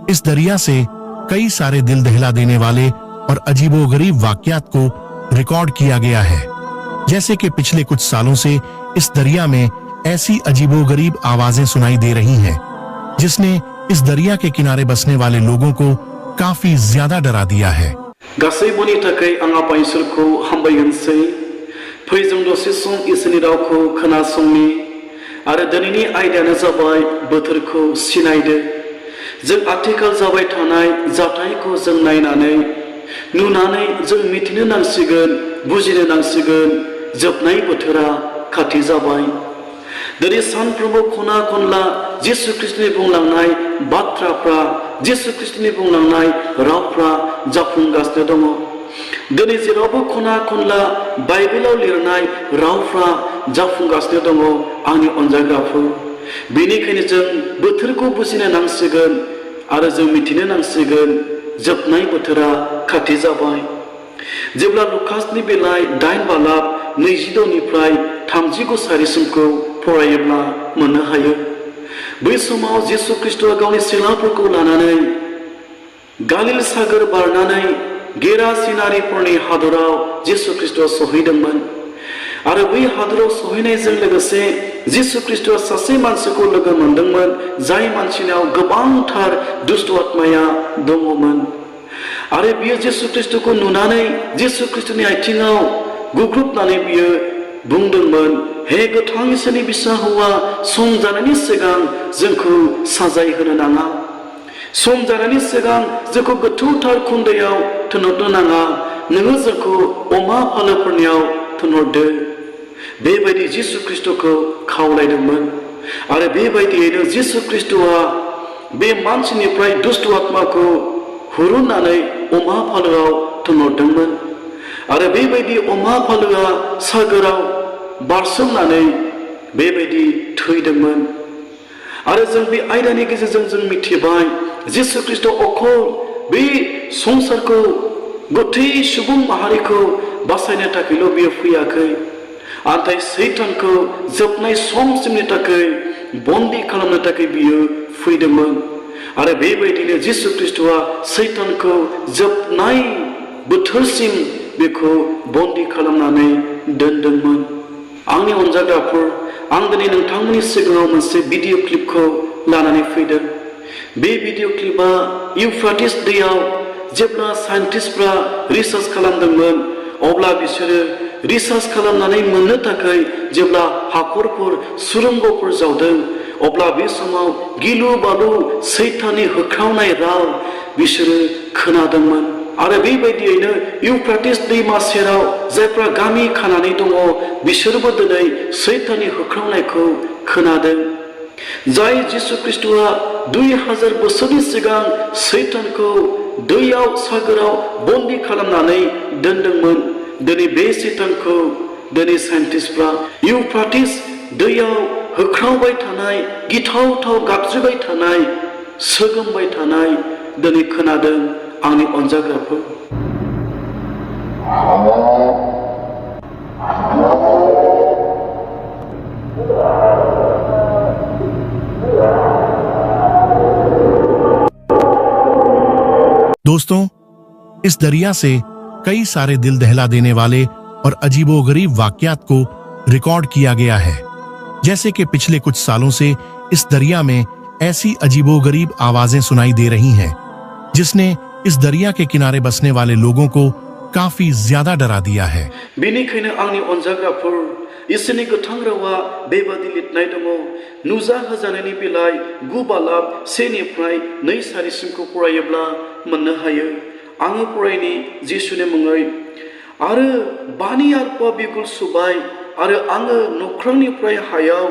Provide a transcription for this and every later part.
इस दरिया से कई सारे दिल दहला देने वाले और अजीबोगरीब वाकयात को रिकॉर्ड किया गया है। जैसे कि पिछले कुछ सालों से इस दरिया में ऐसी अजीबोगरीब आवाजें सुनाई दे रही हैं, जिसने इस दरिया के किनारे बसने वाले लोगों को काफी ज्यादा डरा दिया है। गासैबोनि थाखाय आं आफा इसोरखौ हामबायहोनोसै। फै जों दसे सम इसोरनि रावखौ खोनासंनि आरो दिनैनि आयदायानो जाबाय बोथोरखौ सिनायदो। जों आथिखाल जाबाय थानाय जाथायखौ जों नायनानै नुनानै जों मिथिनो नांसिगोन, बुजिनो नांसिगोन, जोबनाय बोथोरा खाथि जाबाय। दिनै सानफ्रोमबो खना खनला जिसु ख्रीष्टनि बुंलांनाय बाथ्राफ्रा, जिसु ख्रीष्टनि बुंलांनाय रावफ्रा जाफुंगासिनो दङ। दिनै जेरावबो खना खनला बाइबेलाव लिरनाय रावफ्रा जाफुंगासिनो दङ आंनि अनजाग्राफोर। बेनिखायनो जों बोथोरखौ बुजिनो नांसिगोन आरो जों मिथिनो नांसिगोन जोबनाय बोथोरा खाथि जाबाय। जेब्ला लुकासनि बिलाइ 8:26 30 सारिसिमखौ फरायोब्ला मोननो हायो। बै समाव जिसु ख्रीष्टआ गावनि सिलाफोरखौ लानानै गालिल सागोर बारनानै गेरासिनारिफोरनि हादराव जिसु ख्रीष्टआ सहैदोंमोन। आरो बै हादराव सहैनायजों लोगोसे जिसु ख्रीष्टआ सासे मानसिखौ लोगो मोनदोंमोन, जाय मानसिनाव गोबांथार दुष्ट आत्माया दङमोन। आरो बियो जिसु ख्रीष्टखौ नुनानै जिसु ख्रीष्टनि आथिङाव गुग्रुबनानै बियो बुंदोंमोन, हे गोथां इसोरनि बिसा हौवा, सम जानायनि सिगां जोंखौ साजाय होनो नाङा। सम जानायनि सिगां जोंखौ गोथौथार खुन्दैयाव थिनहरनो नाङा। नोङो जोंखौ अमा फालोफोरनियाव थिनहरदो। बेबायदि जिसु ख्रीष्टखौ खावलायदोंमोन। आरो बेबायदियैनो जिसु ख्रीष्टआ बे मानसिनिफ्राय दुष्ट आत्माखौ हुरुननानै अमा फालोआव थिनहरदोंमोन। आरो बेबायदि अमा फालोआ सागोराव बारसोमनानै बेबायदि थैदोंमोन। आरो जों बे आयदानि गेजेरजों जों मिथिबाय जिसु ख्रीष्ट अखल बे संसारखौ गथै सुबुं माहारिखौ बासायनो थाखायल' बियो फैयाखै, नाथाय सैतानखौ जोबनाय समसिमनि थाखाय बन्दी खालामनो थाखाय बियो फैदोंमोन। आरो बेबायदिनो जिसु ख्रीष्टआ सैतानखौ जोबनाय बोथोरसिम बेखौ बन्दी खालामनानै दोनदोंमोन। आंनि अनजाग्राफोर, आं दिनै नोंथांमोननि सिगाङाव मोनसे भिडिअ' क्लिपखौ लानानै फैदों। बे भिडिअ' क्लिपआ इउफ्राटिस दैयाव जेब्ला साइन्टिस्टफ्रा रिसार्च खालामदोंमोन, अब्ला बिसोरो रिसार्च खालामनानै मोननो थाखाय जेब्ला हाखरफोर सुरंगफोर जावदों, अब्ला बे समाव गिलु बालु सैताननि होख्रावनाय राव बिसोरो खोनादोंमोन। आरो बेबायदियैनो इउफ्राटिस दैमा सेराव जायफ्रा गामि खानानै दङ, बिसोरबो दिनै सैताननि होख्रावनायखौ खोनादों। जाय जिसु ख्रीष्टआ 2000 बोसोरनि सिगां सैतानखौ दैयाव सागोराव बन्दी खालामनानै दोनदोंमोन, दिनै बे सैतानखौ दिनै साइन्टिस्टफ्रा इउफ्राटिस दैयाव होख्रावबाय थानाय, गिथावथाव गाबज्रिबाय थानाय, सोगोमबाय थानाय दिनै खोनादों आंनि अनजाग्राफोर। दोस्तों, इस दरिया से कई सारे दिल दहला देने वाले और अजीबोगरीब वाकयात को रिकॉर्ड किया गया है। जैसे कि पिछले कुछ सालों से इस दरिया में ऐसी अजीबोगरीब आवाजें सुनाई दे रही हैं, जिसने इस दरिया के किनारे बसने वाले लोगों को काफी ज्यादा डरा दिया है। बेनिखायनो आंनि अनजाग्राफोर, इसोरनि गोथां रावा बेबादि लिरनाय दङ। नुजा होजानायनि बिलाइ 9:1-2 सारिसिमखौ फरायोब्ला मोननो हायो। आङो फरायनि जिसुनि मुङै। आरो बानि आरपा बिगुर सुबाय, आरो आङो नख्रांनिफ्राय हायाव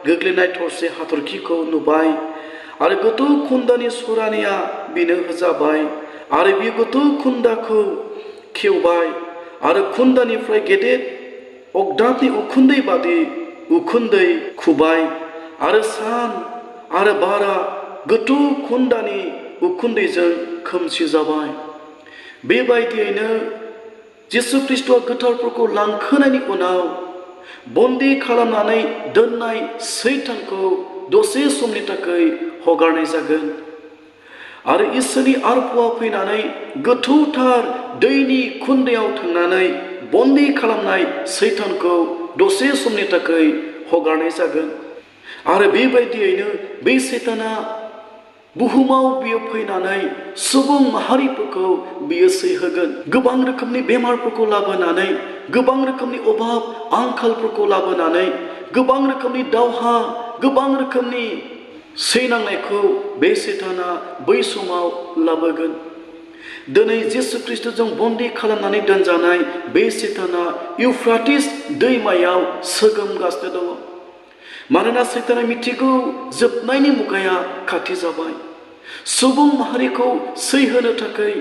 गोग्लैनाय थरसे हाथरखिखौ नुबाय। आरो गोथौ खुन्दानि सरानिया बिनो होजाबाय, आरो बे गोथौ खुन्दाखौ खेवबाय, आरो खुन्दानिफ्राय गेदेर अगदाबनि उखुन्दै बादि उखुन्दै खुबाय। आरो सान आरो बारा गोथौ खुन्दानि उखुन्दैजों खोमसि जाबाय। बेबायदियैनो जिसु ख्रीष्टआ गोथारफोरखौ लांखोनायनि उनाव बन्दी खालामनानै दोननाय सैतानखौ दसे समनि थाखाय हगारनाय जागोन। आरो इसोरनि आरफुआ फैनानै गोथौथार दैनि खुन्दैयाव थांनानै बन्दी खालामनाय सैतानखौ दसे समनि थाखाय हगारनाय जागोन। आरो बेबायदियैनो बे सैताना बुहुमाव बियो फैनानै सुबुं माहारिफोरखौ बियो सैहोगोन। गोबां रोखोमनि बेमारफोरखौ लाबोनानै, गोबां रोखोमनि अभाब आंखालफोरखौ लाबोनानै, गोबां रोखोमनि दावहा, गोबां रोखोमनि सैनांनायखौ बे सैताना बै समाव लाबोगोन। दिनै जिसु ख्रिस्टजों बन्दी खालामनानै दोनजानाय बे सैताना इउफ्राटिस दैमायाव सोगोमगासिनो दङ। मानोना सैताना मिथिगौ जोबनायनि मुगाया खाथि जाबाय। सुबुं माहारिखौ सैहोनो थाखाय,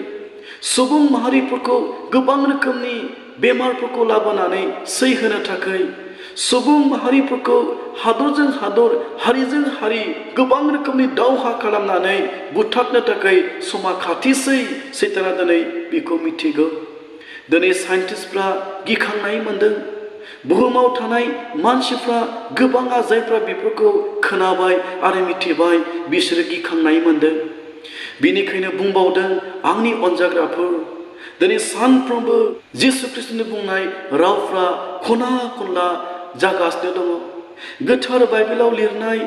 सुबुं माहारिफोरखौ गोबां रोखोमनि बेमारफोरखौ लाबोनानै सैहोनो थाखाय, सुबुं माहारिफोरखौ हादरजों हादर, हारिजों हारि गोबां रोखोमनि दावहा खालामनानै बुथारनो थाखाय समा खाथिसै सैताना दिनै बेखौ मिथिगौ। दिनै साइन्टिस्टफ्रा गिखांनाय मोनदों। बुहुमाव थानाय मानसिफ्रा गोबाङा जायफ्रा बेफोरखौ खोनाबाय आरो मिथिबाय बिसोरो गिखांनाय मोनदों। बेनिखायनो बुंबावदों आंनि अनजाग्राफोर, दिनै सानफ्रोमबो जिसु ख्रिस्टनि बुंनाय रावफ्रा खना खनला जागासिनो दङ। गोथार बाइबेलाव लिरनाय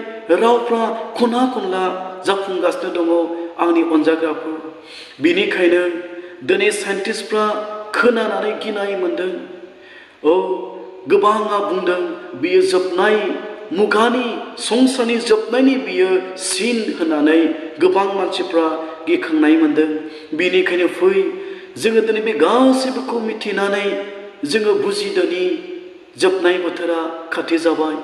रावफ्रा खना खनला जाफुंगासिनो दङ आंनि अनजाग्राफोर। बेनिखायनो दिनै साइन्टिस्टफ्रा खोनानानै गिनाय मोनदों। गोबाङा बुंदों बियो जोबनाय मुगानि, संसारनि जोबनायनि बियो सिन होननानै गोबां मानसिफ्रा गिखांनाय मोनदों। बेनिखायनो फै जोङो दिनै बे गासैबोखौ मिथिनानै जोङो बुजिदोनि जोबनाय बोथोरा खाथि जाबाय।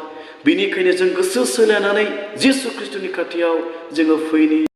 बेनिखायनो जों गोसो सोलायनानै जिसु ख्रिस्टनि खाथियाव जोङो फैनि।